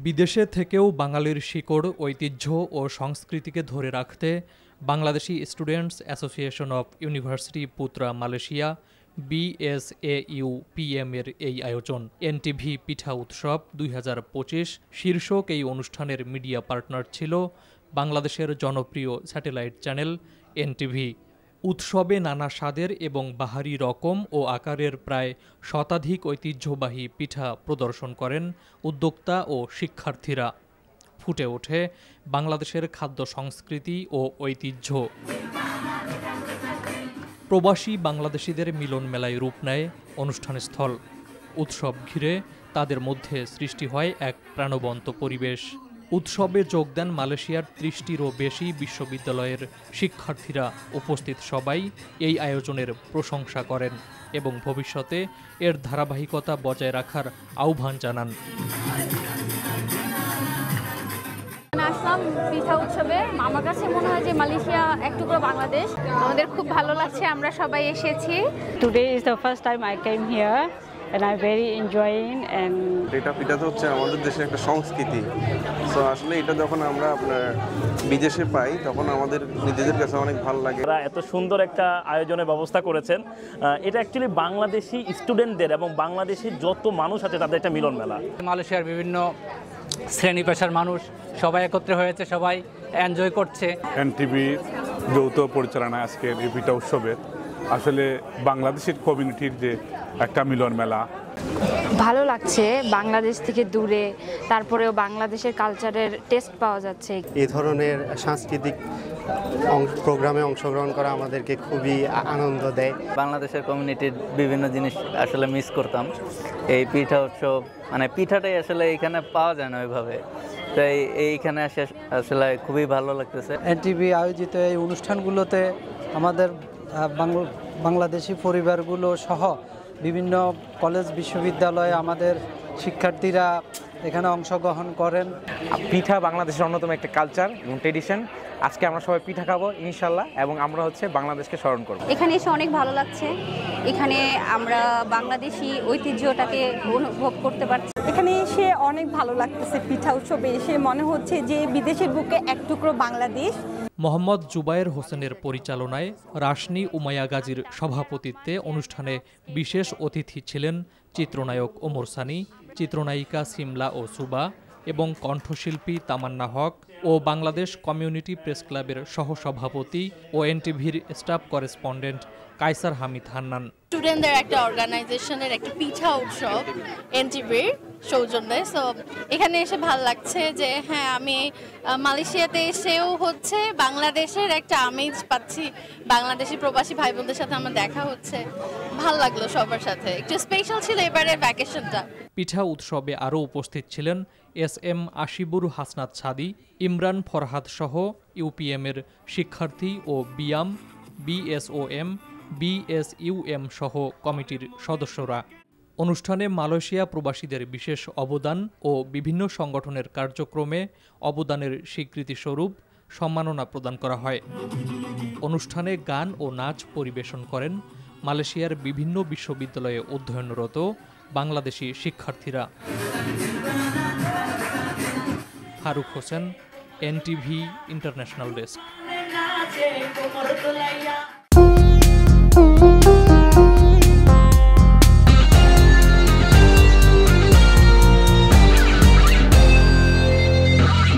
বিদেশে থেকেও বাঙালির শিকড়, ঐতিহ্য ও সংস্কৃতিকে ধরে রাখতে Bangladeshi students association of university পুত্রা Malaysia BSAUPM এর এই আয়োজন। এনটিভি পিঠা উৎসব 2025 শীর্ষক এই অনুষ্ঠানের মিডিয়া পার্টনার ছিল বাংলাদেশের জনপ্রিয় স্যাটেলাইট চ্যানেল এনটিভি। উৎসবে নানা স্বাদের এবং বাহারি রকম ও আকারের প্রায় শতাধিক ঐতিহ্যবাহী পিঠা প্রদর্শন করেন উদ্যোক্তা ও শিক্ষার্থীরা। ফুটে ওঠে বাংলাদেশের খাদ্য সংস্কৃতি ও ঐতিহ্য। প্রবাসী বাংলাদেশিদের মিলন মেলায় রূপ নেয় অনুষ্ঠানস্থল। উৎসব ঘিরে তাদের মধ্যে সৃষ্টি হয় এক প্রাণবন্ত পরিবেশ। উৎসবে যোগ দেন মালয়েশিয়ার 30টিরও বেশি বিশ্ববিদ্যালয়ের শিক্ষার্থীরা। উপস্থিত সবাই এই আয়োজনের প্রশংসা করেন এবং ভবিষ্যতে এর ধারাবাহিকতা বজায় রাখার আহ্বান জানান। আসলাম পিঠা উৎসবে। আমার কাছে মনে হয় যে মালয়েশিয়া এক টুকরো বাংলাদেশ। আমাদের খুব ভালো লাগছে, আমরা সবাই এসেছি। Today is the first time I came here and I'm very enjoying and এটা পিঠাটা হচ্ছে আমাদের দেশের একটা সংস্কৃতি। সো আসলে এটা যখন আমরা আপনার বিদেশে পাই তখন আমাদের নিজেদের কাছে অনেক ভালো লাগে। তারা এত সুন্দর একটা আয়োজনের ব্যবস্থা করেছেন। এটা অ্যাকচুয়ালি বাংলাদেশি স্টুডেন্টদের এবং বাংলাদেশের যত মানুষ আছে তাদের একটা মিলন মেলা। মালয়েশিয়ার বিভিন্ন শ্রেণী পেশার মানুষ সবাই একত্রে হয়েছে, সবাই এনজয় করছে। এনটিভি যৌথ পরিচালনায় আজকের এই পিঠা উৎসবে আসলে বাংলাদেশের কমিউনিটির যে একটা মিলন মেলা। ভালো লাগছে, বাংলাদেশ থেকে দূরে, তারপরেও বাংলাদেশের কালচারের টেস্ট পাওয়া যাচ্ছে। এই ধরনের সাংস্কৃতিক প্রোগ্রামে অংশগ্রহণ করা আমাদেরকে খুবই আনন্দ দেয়। বাংলাদেশের কমিউনিটির বিভিন্ন জিনিস আসলে মিস করতাম। এই পিঠা উৎসব মানে পিঠাটাই আসলে এইখানে পাওয়া যায় না ওইভাবে, তাই এইখানে আসলে খুবই ভালো লাগতেছে। এনটিভি আয়োজিত এই অনুষ্ঠানগুলোতে আমাদের বাংলাদেশি পরিবারগুলো সহ বিভিন্ন কলেজ বিশ্ববিদ্যালয়ে আমাদের শিক্ষার্থীরা এখানে অংশগ্রহণ করেন। পিঠা বাংলাদেশের অন্যতম একটা কালচার এবং ট্রেডিশন। আজকে আমরা সবাই পিঠা খাবো ইনশাল্লাহ, এবং আমরা বাংলাদেশকে স্মরণ করব। এখানে এসে অনেক ভালো লাগছে। এখানে আমরা বাংলাদেশি ঐতিহ্যটাকে অনুভব করতে পারছি। এখানে এসে অনেক ভালো লাগতেছে। পিঠা উৎসবে এসে মনে হচ্ছে যে বিদেশের বুকে এক টুকরো বাংলাদেশ। মোহাম্মদ জুবায়ের হোসেনের পরিচালনায় রাশনি উমাইয়া গাজীর সভাপতিত্বে অনুষ্ঠানে বিশেষ অতিথি ছিলেন চিত্রনায়ক ওমর সানি, চিত্রনায়িকা সিমলা ও সুবা এবং কণ্ঠশিল্পী তামান্না হক ও বাংলাদেশ কমিউনিটি প্রেস ক্লাবের সহসভাপতি ও এনটিভির স্টাফ করেসপন্ডেন্ট কায়সার হামিদ হান্নান। স্টুডেন্টদের একটা অর্গানাইজেশনের একটা পিঠা উৎসব এনটিভির সৌজন্যে। সো এখানে এসে ভালো লাগছে যে হ্যাঁ, আমি মালয়েশিয়াতে এসেও বাংলাদেশের একটা আমেজ পাচ্ছি। বাংলাদেশি প্রবাসী ভাই বোনদের সাথে আমার দেখা হচ্ছে, ভালো লাগলো। সবার সাথে একটু স্পেশাল ছিল এবারে ভ্যাকেশনটা। পিঠা উৎসবে আরও উপস্থিত ছিলেন SM আশিবুর হাসনাত সাদি, ইমরান ফরহাদ সহ UPM এর শিক্ষার্থী ও বিয়াম, BSOM, BSUM সহ কমিটির সদস্যরা। অনুষ্ঠানে মালয়েশিয়া প্রবাসীদের বিশেষ অবদান ও বিভিন্ন সংগঠনের কার্যক্রমে অবদানের স্বীকৃতিস্বরূপ সম্মাননা প্রদান করা হয়। অনুষ্ঠানে গান ও নাচ পরিবেশন করেন মালয়েশিয়ার বিভিন্ন বিশ্ববিদ্যালয়ে অধ্যয়নরত বাংলাদেশি শিক্ষার্থীরা। Faruk Hossain, NTV international desk.